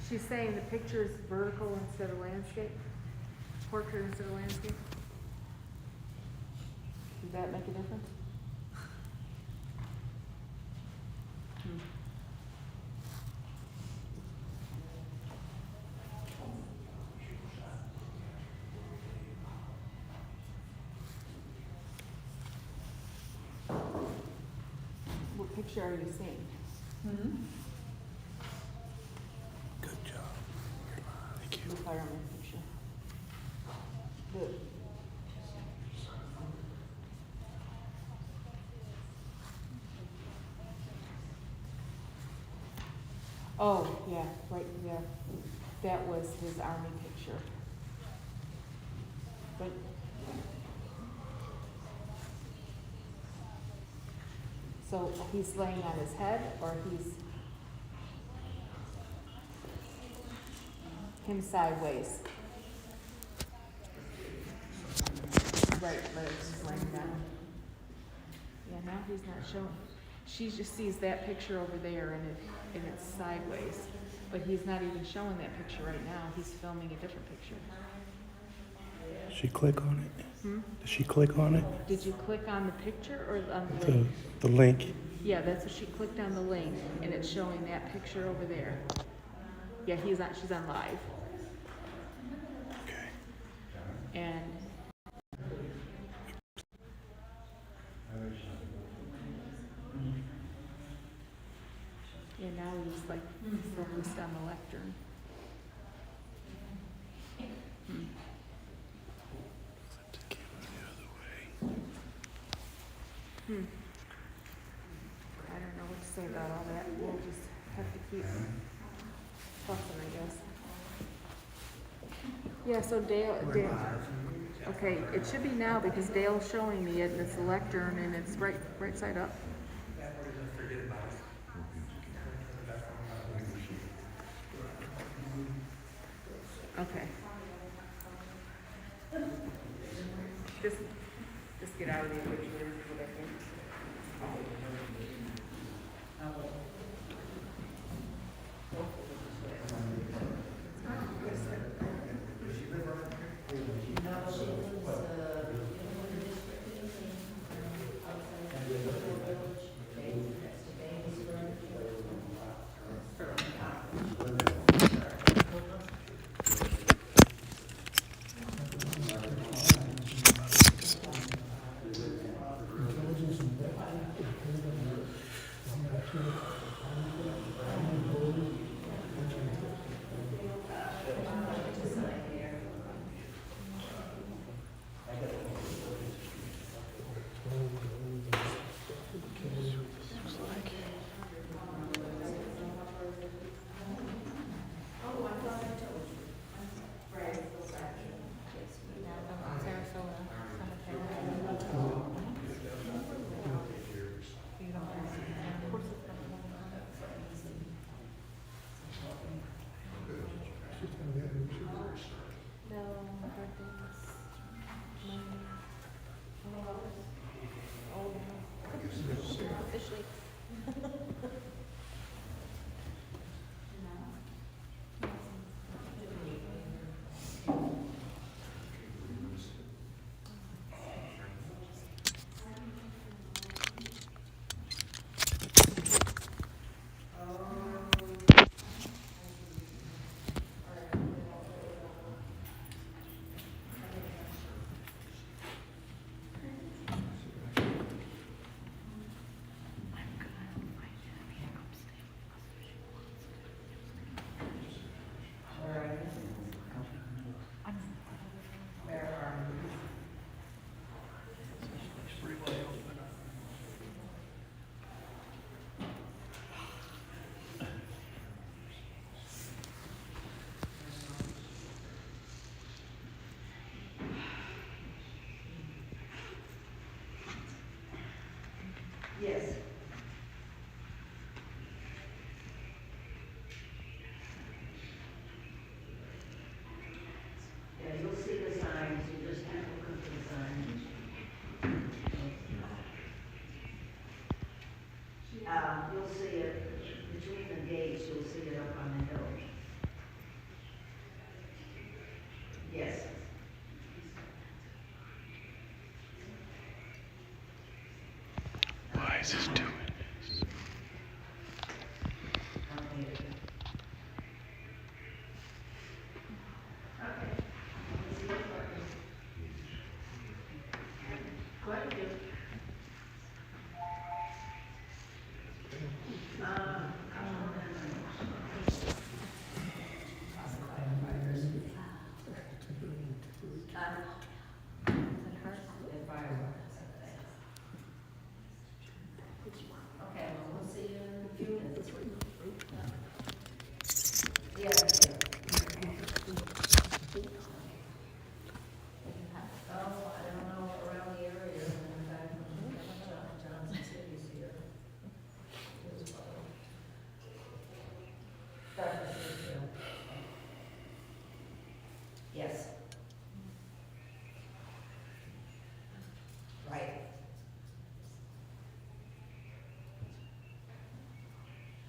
She's saying the picture is vertical instead of landscape, portrait instead of landscape. Does that make a difference? What picture are you seeing? Mm-hmm. Good job. Thank you. The fireman picture. Good. Oh, yeah, right, yeah. That was his army picture. But so he's laying on his head, or he's him sideways? Right, he's laying down. Yeah, now he's not showing. She just sees that picture over there, and it's sideways. But he's not even showing that picture right now. He's filming a different picture. She click on it? Hmm? Did she click on it? Did you click on the picture or on the link? The link. Yeah, that's what she clicked on, the link, and it's showing that picture over there. Yeah, she's on live. Okay. And yeah, now he's like focused on the lectern. Flip the camera the other way. I don't know what to say about all that. We'll just have to keep fussing, I guess. Yeah, so Dale, okay, it should be now because Dale's showing me it, and it's a lectern, and it's right side up. Okay. Just get out of the equation. Yes. Yeah, you'll see the signs, you just have to look at the signs. You'll see it, between the gates, you'll see it up on the hill. guys is doing this. Okay, well, we'll see you in a few minutes. Yeah, okay. Oh, I don't know around the area, and in fact, Johnson City's here. Dr. Smithfield. Yes. Right.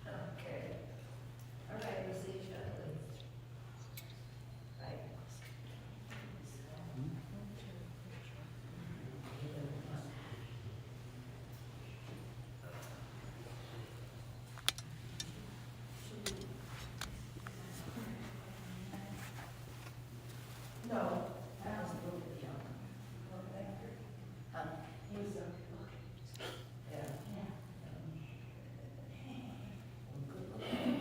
Okay. All right, we'll see you shortly. Right. No, absolutely, John. He's a, yeah. Good looking.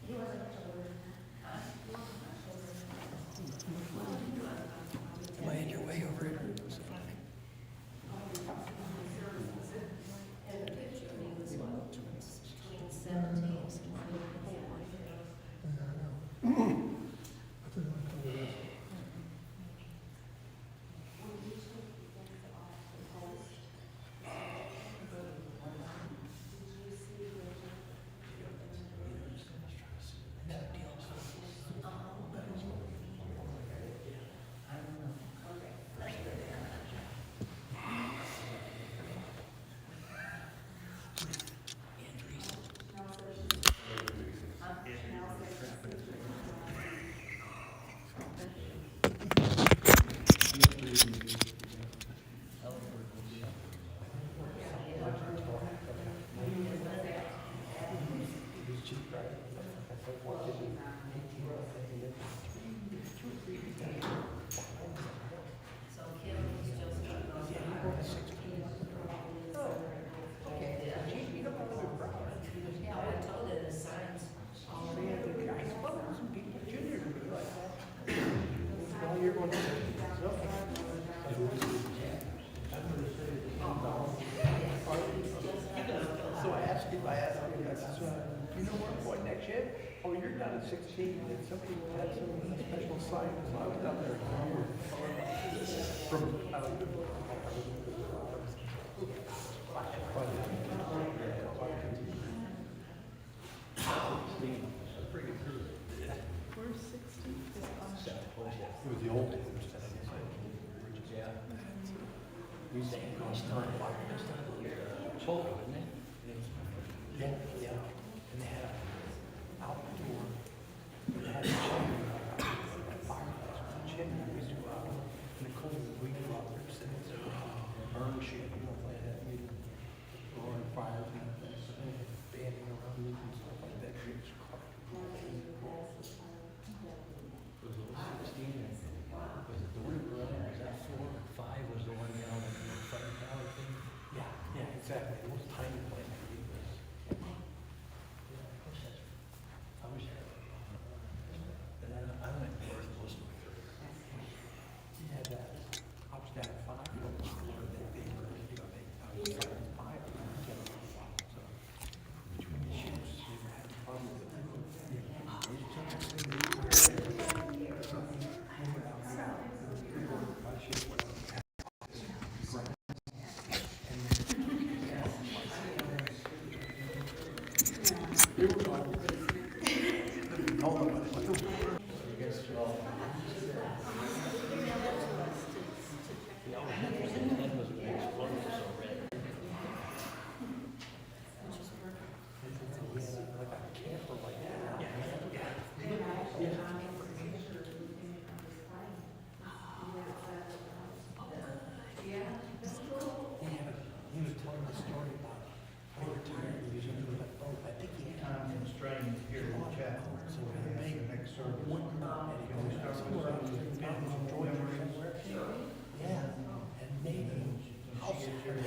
He wasn't much older. Huh? He wasn't much older. Am I in your way over here? In the picture, he was what, between 17 and 24. So Kim was just talking about. Yeah, I told her the signs. So I asked him, I said, you know where I'm going next year? Oh, you're down at 16, and somebody had some special sign, so I was down there. From, Where's 60? it was the old one. Yeah. We sang across town, total, isn't it? Yeah, yeah. And they had an outdoor, they had a chimney, a fireplace, a chimney, we used to go out in the cold, we go out there, sit and burn shit, you know, like that, we roaring fires and banding around and stuff like that. Was it 16? Was it the one brother? Was that 4 or 5? Was the one down in the fire tower thing? Yeah, yeah, exactly, it was tiny place. I wish that. And He was a character.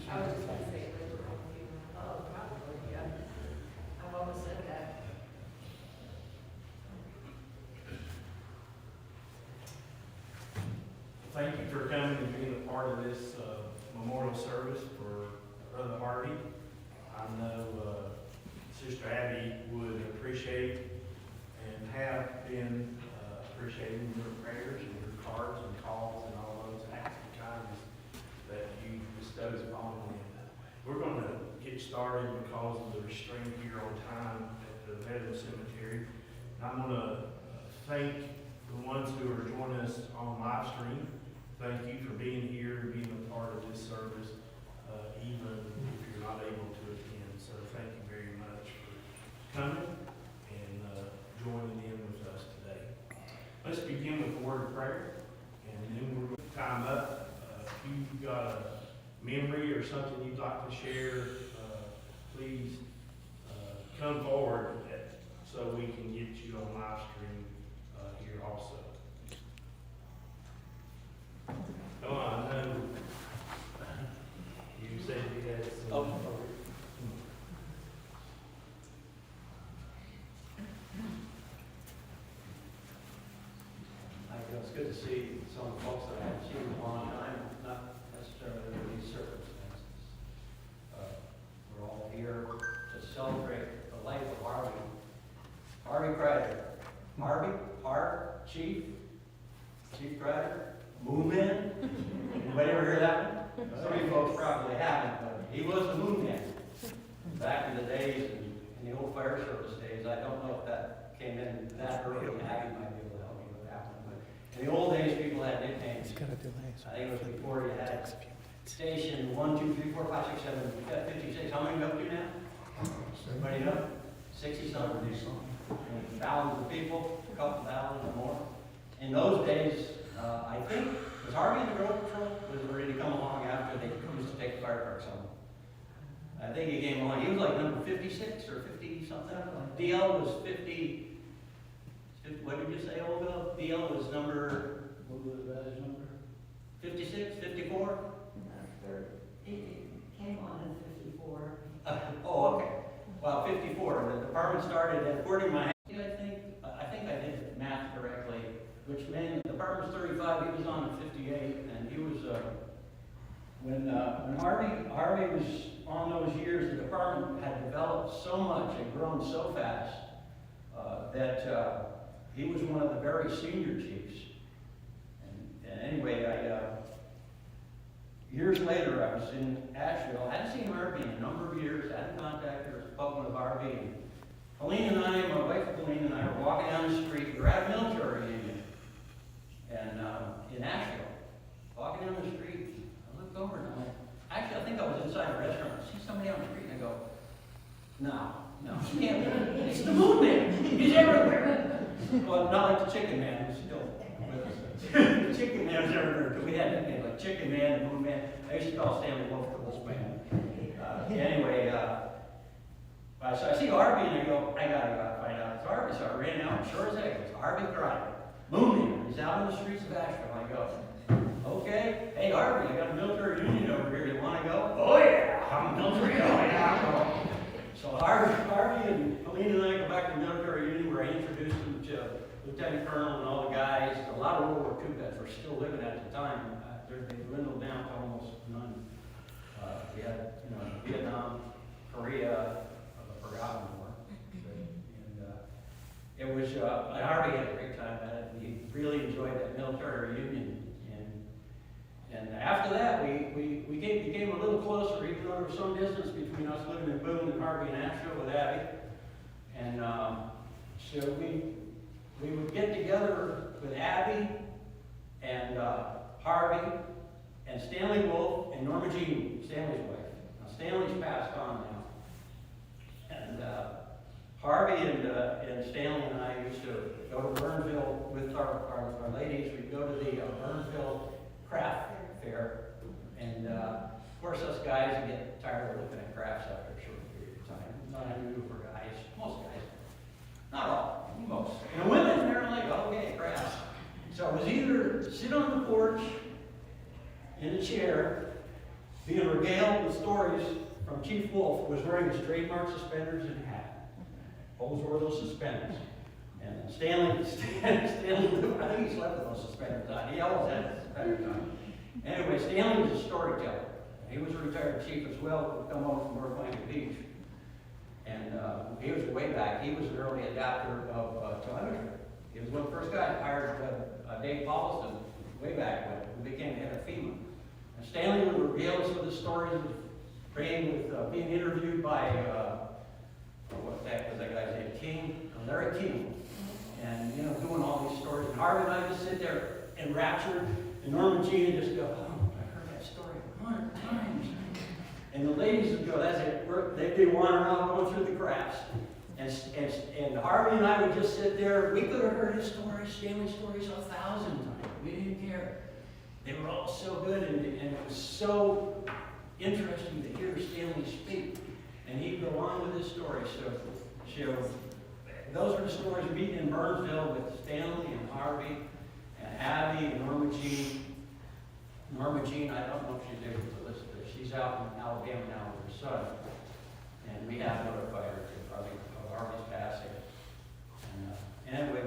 I was just gonna say, oh, probably, yeah. I've always said that. Thank you for coming and being a part of this memorial service for Brother Harvey. I know Sister Abby would appreciate and have been appreciating your prayers and your cards and calls and all those acts of kindness that you bestowed upon them. We're going to get started because of the restraint here on time at the Veterans Cemetery. And I'm going to thank the ones who are joining us on live stream. Thank you for being here and being a part of this service, even if you're not able to attend. So thank you very much for coming and joining in with us today. Let's begin with a word of prayer, and then we're going to time up. If you've got a memory or something you'd like to share, please come forward so we can get you on live stream here also. Come on, I know you said you had some. It's good to see some folks that I haven't seen in a long time, not necessarily under these circumstances. We're all here to celebrate the life of Harvey Kreider. Chief Kreider, Moon Man. Anybody ever hear that one? Some of you folks probably haven't, but he was the Moon Man. Back in the days, in the old fire service days, I don't know if that came in that early. Abby might be able to help me with that one. But in the old days, people had nicknames. It's got a delay. I think it was before you had station 1, 2, 3, 4, 5, 6, 7, 56. How many up to now? Everybody know? 60-something. Thousands of people, a couple thousand or more. In those days, I think, was Harvey in the road patrol? Was it ready to come along after they used to take the fire trucks home? I think he came along. He was like number 56 or 50-something. DL was 50. What did you say, Olga? DL was number, what was his number? 56, 54? It came on in 54. Oh, okay. Well, 54. The department started at 40 my I think I did the math correctly, which meant the department was 35, he was on at 58, and he was, when Harvey was on those years, the department had developed so much and grown so fast that he was one of the very senior chiefs. And anyway, years later, I was in Asheville. I hadn't seen Harvey in a number of years. I hadn't contacted her, spoken with Harvey. And Helene and I, my wife Helene and I, were walking down the street. We were at a military reunion and in Asheville. Walking down the street, I looked over and I went, actually, I think I was inside a restaurant. I see somebody on the street and I go, no, he can't be. It's the Moon Man. He's everywhere. Well, not like the Chicken Man, who's still with us. The Chicken Man's everywhere, because we had nicknames like Chicken Man and Moon Man. I used to call Stanley Wolf the Wolf Man. Anyway, so I see Harvey and I go, I gotta find out. It's Harvey. So I ran out, sure as heck, it's Harvey Kreider. Moon Man. He's out in the streets of Asheville. I go, okay. Hey, Harvey, I got a military union over here. You want to go? Oh, yeah. I'm military. Oh, yeah, I'm going. So Harvey and Helene and I go back to the military union where I introduced him to Lieutenant Colonel and all the guys. A lot of World War II vets were still living at the time. They dwindled down to almost none. We had, Vietnam, Korea, the forgotten war. And it was, Harvey had a great time at it. He really enjoyed that military reunion. And after that, we became a little closer, even though there was some distance between us living in Boone and Harvey and Asheville with Abby. And so we would get together with Abby and Harvey and Stanley Wolf and Norma Jean, Stanley's wife. Now, Stanley's passed on now. And Harvey and Stanley and I used to go to Burnsville with our ladies. We'd go to the Burnsville craft fair. And of course, us guys get tired of looking at crafts after a short period of time. Not unusual for guys, most guys. Not all, most. And the women, they're like, okay, crafts. So it was either sit on the porch in a chair, being regaled with stories from Chief Wolf, who was wearing his trademark suspenders and hat. Those were those suspenders. And Stanley, I think he slept with those suspenders on. He always had suspenders on. Anyway, Stanley was a storyteller. He was a retired chief as well, who come over from North Blanket Beach. And he was way back. He was an early adopter of telemetry. He was one of the first guys hired Dave Paulson way back when, who became head of FEMA. And Stanley would regale us with his stories of being interviewed by, what the heck was that guy's name? King, Larry King. And, you know, doing all these stories. And Harvey and I just sit there enraptured. And Norman Jean would just go, oh, I heard that story 100 times. And the ladies would go, that's it. They'd be wandering around going through the crafts. And Harvey and I would just sit there. We could have heard his stories, Stanley's stories, 1,000 times. We didn't care. They were all so good, and it was so interesting to hear Stanley speak. And he'd go on with his stories. So those were the stories of meeting in Burnsville with Stanley and Harvey and Abby and Norma Jean. Norma Jean, I don't know if she's able to listen, but she's out in Alabama now with her son. And we have notified her of Harvey's passing. And anyway,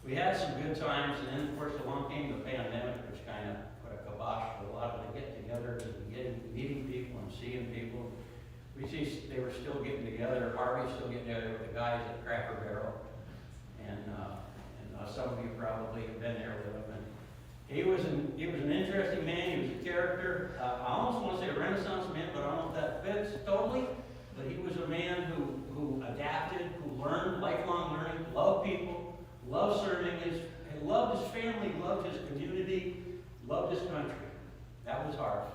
we had some good times, and then of course along came the pandemic, which kind of put a kibosh to a lot of the get-togethers and meeting people and seeing people. We see they were still getting together. Harvey's still getting together with the guys at Cracker Barrel, and some of you probably have been there with him. And he was an interesting man. He was a character. I almost want to say a Renaissance man, but I don't know if that fits totally. But he was a man who adapted, who learned, lifelong learning, loved people, loved serving loved his family, loved his community, loved his country. That was Harvey.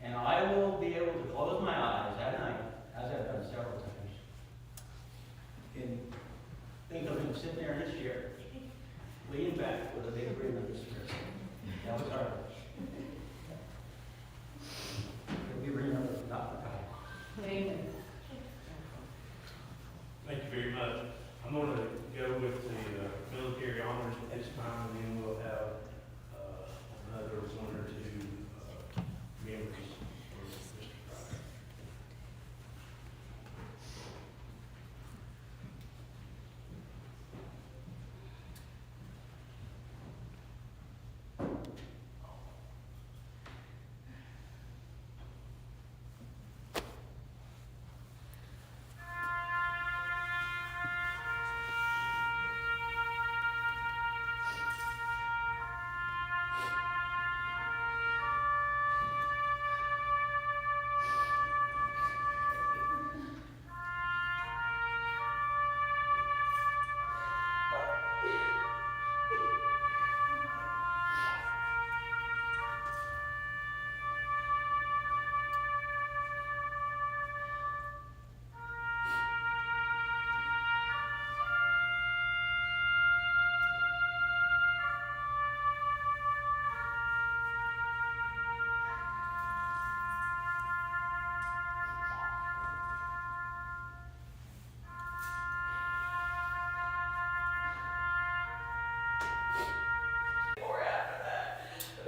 And I will be able to close my eyes at night, as I've done several times, and think of him sitting there in his chair, leaning back with a big grin on his face. That was Harvey. He'll be remembered, not forgotten. Amen. Thank you very much. I'm going to go with the military honors at this time, and then we'll have another one or two members for Mr. Kreider.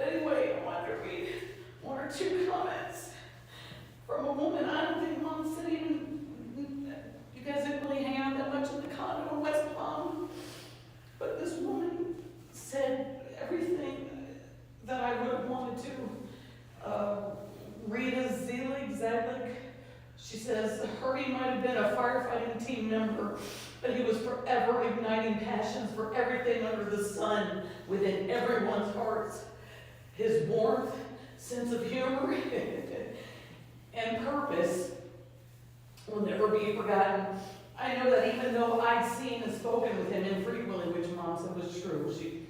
Anyway, I wanted to read one or two comments from a woman. I don't think Mom said even, you guys didn't really hang out that much in the condo in West Palm, but this woman said everything that I would have wanted to. Rita Zelig, she says, Harvey might have been a firefighting team member, but he was forever igniting passions for everything under the sun within everyone's hearts. His warmth, sense of humor, and purpose will never be forgotten. I know that even though I'd seen and spoken with him infrequently, which Mom said was true, she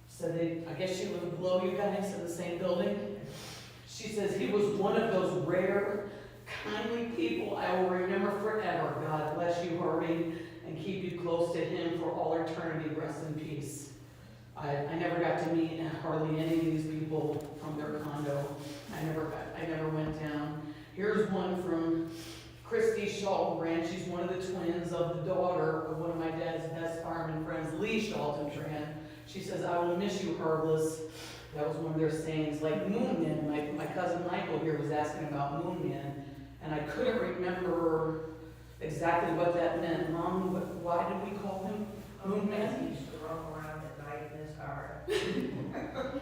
said I guess she lived below you guys in the same building. She says he was one of those rare, kindly people I will remember forever. God bless you, Harvey, and keep you close to him for all eternity. Rest in peace. I never got to meet hardly any of these people from their condo. I never went down. Here's one from Christy Shaltran. She's one of the twins of the daughter of one of my dad's best fireman friends, Lee Shaltran. She says, I will miss you, Herbless. That was one of their sayings, like Moon Man. My cousin Michael here was asking about Moon Man, and I couldn't remember exactly what that meant. Mom, why did we call him Moon Man? He used to roam around at night in his car.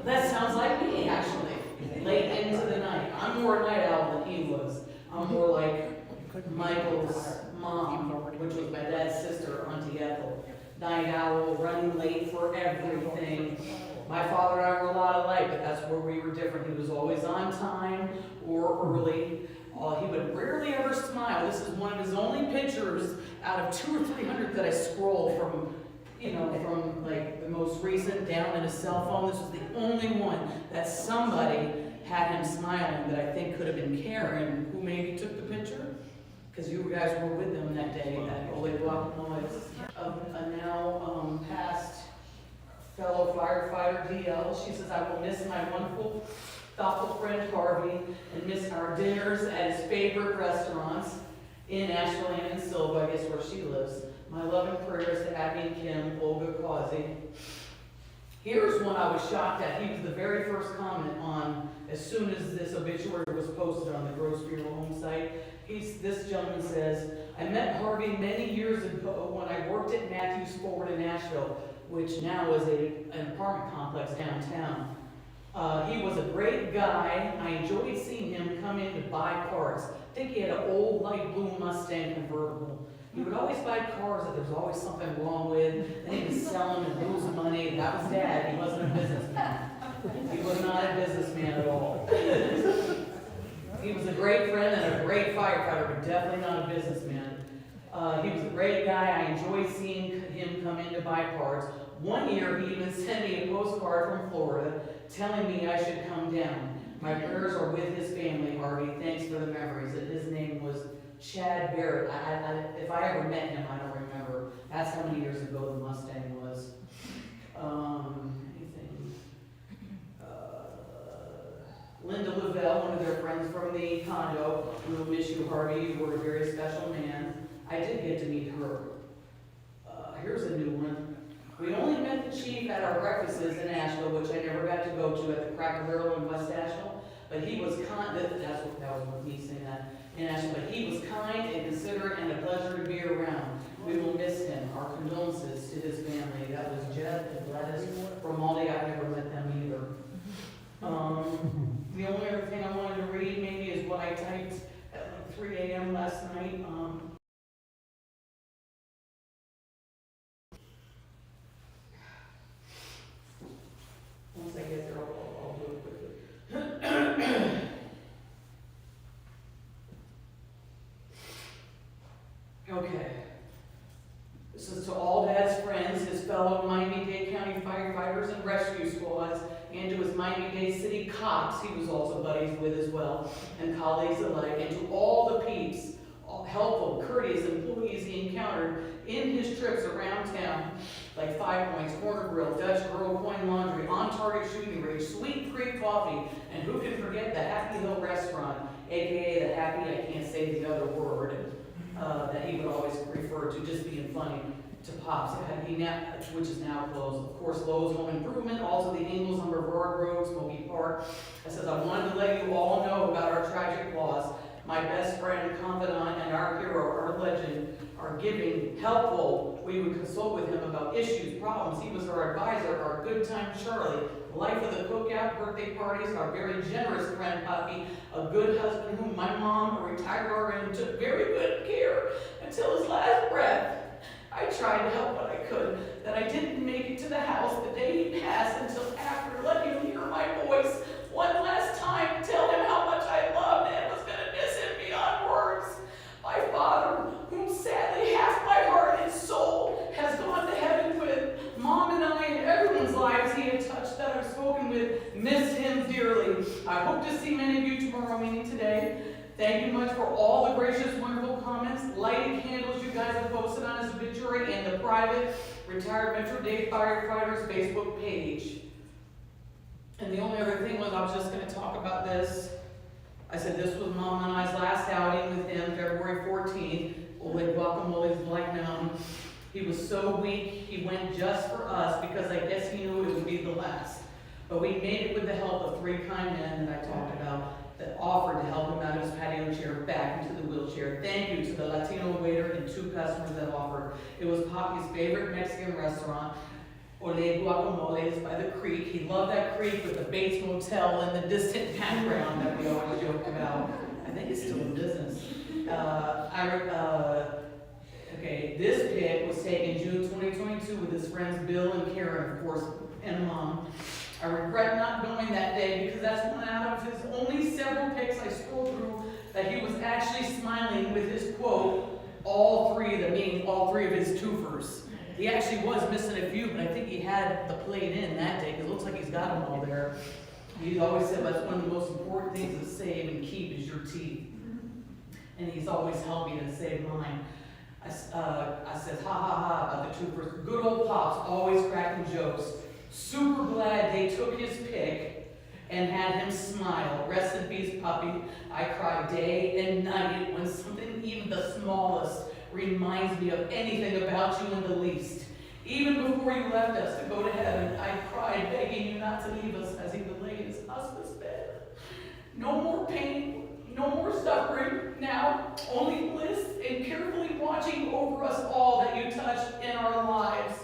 That sounds like me, actually. Late into the night. I'm more night owl than he was. I'm more like Michael's mom, which was my dad's sister, Auntie Ethel. Night owl, running late for everything. My father and I were a lot alike, but that's where we were different. He was always on time or early. He would rarely ever smile. This is one of his only pictures out of 200 or 300 that I scroll from, from like the most recent down in his cell phone. This was the only one that somebody had him smiling that I think could have been Karen, who maybe took the picture, because you guys were with them that day at Ole Block Noise. A now past fellow firefighter, DL, she says, I will miss my wonderful, thoughtful friend Harvey and miss our dinners at his favorite restaurants in Asheville and in Silva, I guess where she lives. My love and prayers to Abby and Kim, Olga Causey. Here's one I was shocked at. He was the very first comment on, as soon as this obituary was posted on the Gross Funeral Home site. This gentleman says, I met Harvey many years ago when I worked at Matthews Forward in Nashville, which now is an apartment complex downtown. He was a great guy. I enjoyed seeing him come in to buy parts. I think he had an old light blue Mustang convertible. He would always buy cars that there's always something wrong with, and he would sell them and lose money. That was Dad. He wasn't a businessman. He was not a businessman at all. He was a great friend and a great firefighter, but definitely not a businessman. He was a great guy. I enjoyed seeing him come in to buy parts. One year, he even sent me a postcard from Florida telling me I should come down. My prayers are with his family, Harvey. Thanks for the memories. And his name was Chad Barrett. If I ever met him, I don't remember. That's how many years ago the Mustang was. Anything? Linda Lavelle, one of their friends from the condo. We will miss you, Harvey. You were a very special man. I did get to meet her. Here's a new one. We only met the chief at our breakfasts in Asheville, which I never got to go to at the Cracker Barrel in West Asheville. But he was kind. That was me saying that in Asheville. But he was kind and considerate and a pleasure to be around. We will miss him. Our condolences to his family. That was Jeff and Gladys from Aldi. I've never met them either. The only other thing I wanted to read maybe is what I typed at like 3 a.m. last night. Once I get there, I'll do it quickly. Okay. This is to all Dad's friends, his fellow Miami-Dade County firefighters and rescue squads, and to his Miami-Dade City cops he was also buddies with as well, and colleagues alike, and to all the peeps, all helpful, courteous employees he encountered in his trips around town, like Five Points, Corner Grill, Dutch Girl, Coin Laundry, On Target Shooting Range, Sweet Creek Coffee, and who can forget the Happy Hill Restaurant, aka the Happy, I can't say the other word, that he would always refer to, just being funny to Pops, which is now closed. Of course, Lowe's Home Improvement, also the Ingles on Brevard Road, Smoky Park. I says, I wanted to let you all know about our tragic loss. My best friend, confidant, and our hero, our legend, are giving, helpful. We would consult with him about issues, problems. He was our advisor, our good time Charlie, life of the cookout, birthday parties, our very generous friend Puppy, a good husband whom my mom, a retired RN, took very good care until his last breath. I tried to help what I could, that I didn't make it to the house the day he passed until after, let him hear my voice one last time, tell him how much I loved and was going to miss him beyond words. My father, whom sadly half my heart and soul has gone to heaven with, Mom and I and everyone's lives he had touched that I've spoken with, miss him dearly. I hope to see many of you tomorrow, meaning today. Thank you much for all the gracious, wonderful comments, lighted candles you guys have posted on his obituary and the private retired Metro Dade firefighters Facebook page. And the only other thing was, I was just gonna talk about this. I said this was Mom and I's last outing with him, February 14th. Old Guacamole's Black Mountain. He was so weak, he went just for us because I guess he knew it would be the last. But we made it with the help of 3 kind men that I talked about that offered to help him out of his patio chair back into the wheelchair. Thank you to the Latino waiter and 2 customers that offered. It was Poppy's favorite Mexican restaurant, Ole Guacamole's by the creek. He loved that creek with the Bates Motel in the distant background that we always joked about. I think it's still in business. Okay, this pic was taken June 2022 with his friends Bill and Karen, of course, and Mom. I regret not going that day because that's one out of his only several pics I scrolled through that he was actually smiling with his quote, all 3 of them, meaning all 3 of his twofers. He actually was missing a few, but I think he had the plate in that day because it looks like he's got them all there. He's always said that's one of the most important things to save and keep is your teeth. And he's always helped me to save mine. I said, ha ha ha, about the twofers. Good old Pops, always cracking jokes. Super glad they took his pic and had him smile. Rest in peace, Puppy. I cry day and night when something, even the smallest, reminds me of anything about you in the least. Even before you left us to go to heaven, I cried begging you not to leave us as he would lay in his hospice bed. No more pain, no more suffering. Now, only bliss and carefully watching over us all that you touched in our lives.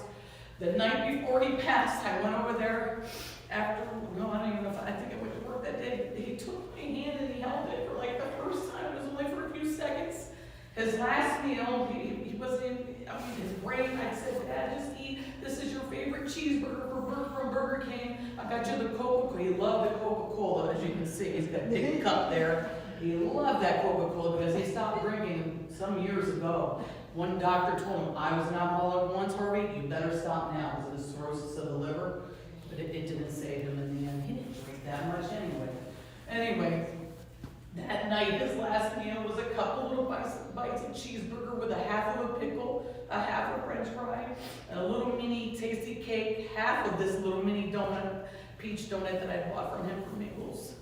The night before he passed, I went over there after, no, I don't even know if I think I went to work that day. He took my hand and he held it for like the first time. It was only for a few seconds. His last meal, he was in, his brain, I said, Dad, just eat. This is your favorite cheeseburger from Burger King. I got you the Coca-Cola. He loved the Coca-Cola, as you can see. He's got a big cup there. He loved that Coca-Cola because he stopped drinking some years ago. One doctor told him, I was an alcoholic once, Harvey, you better stop now because of the cirrhosis of the liver. But it didn't save him in the end. He didn't drink that much anyway. Anyway, that night, his last meal was a couple little bites of cheeseburger with a half of a pickle, a half of French fry, and a little mini tasty cake, half of this little mini donut, peach donut that I bought from him from Mingles.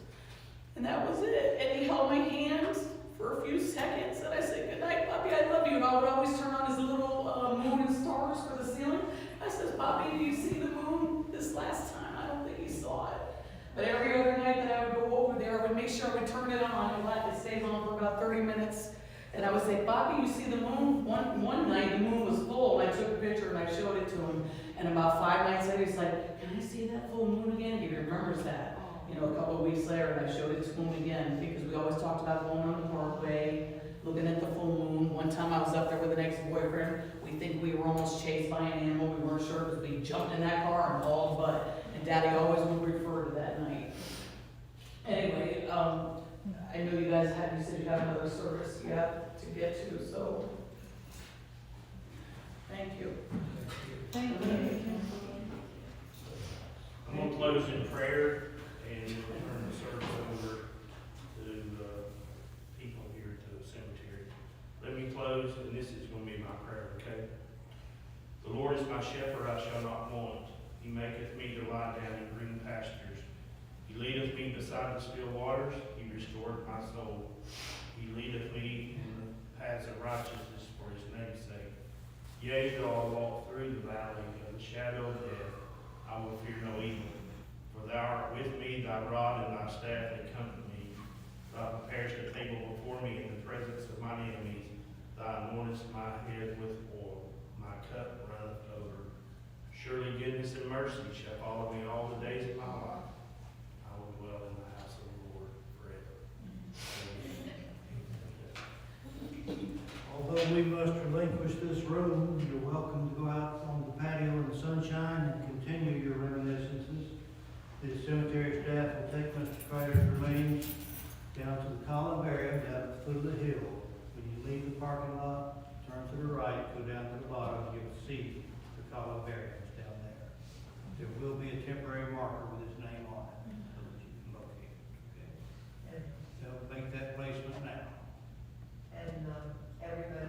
And that was it. And he held my hand for a few seconds, and I said, good night, Poppy, I love you. And I would always turn on his little moon and stars for the ceiling. I said, Poppy, do you see the moon this last time? I don't think he saw it. But every other night that I would go over there, I would make sure I would turn it on and let it stay on for about 30 minutes. And I would say, Poppy, you see the moon? One night the moon was full, and I took a picture and I showed it to him. And about 5 nights later, he's like, can I see that full moon again? He remembers that. You know, a couple of weeks later, and I showed it to him again because we always talked about going on the parkway, looking at the full moon. One time I was up there with an ex-boyfriend. We think we were almost chased by an animal. We weren't sure because we jumped in that car and hauled butt. And Daddy always would refer to that night. Anyway, I know you guys had, you said you have another service you have to get to, so thank you. Thank you. I'm gonna close in prayer and we'll turn the service over to people here at the cemetery. Let me close, and this is gonna be my prayer, okay? The Lord is my shepherd, I shall not want. He maketh me to lie down in green pastures. He leadeth me beside the still waters. He restoreth my soul. He leadeth me in the paths of righteousness for his name's sake. Yea, though I walk through the valley of the shadow of death, I will fear no evil. For thou art with me, thy rod and thy staff they comfort me. Thou preparest a table before me in the presence of mine enemies. Thou anointest my head with oil. My cup runneth over. Surely goodness and mercy shall follow me all the days of my life. I will dwell in the house of the Lord forever. Although we must relinquish this room, you're welcome to go out on the patio in the sunshine and continue your reminiscences. The cemetery staff will take Mr. Kreider's remains down to the columbarium down at the foot of the hill. When you leave the parking lot, turn to the right, go down to the bottom, you'll see the columbariums down there. There will be a temporary marker with his name on it so that you can locate it. Okay? make that placement now. And, everybody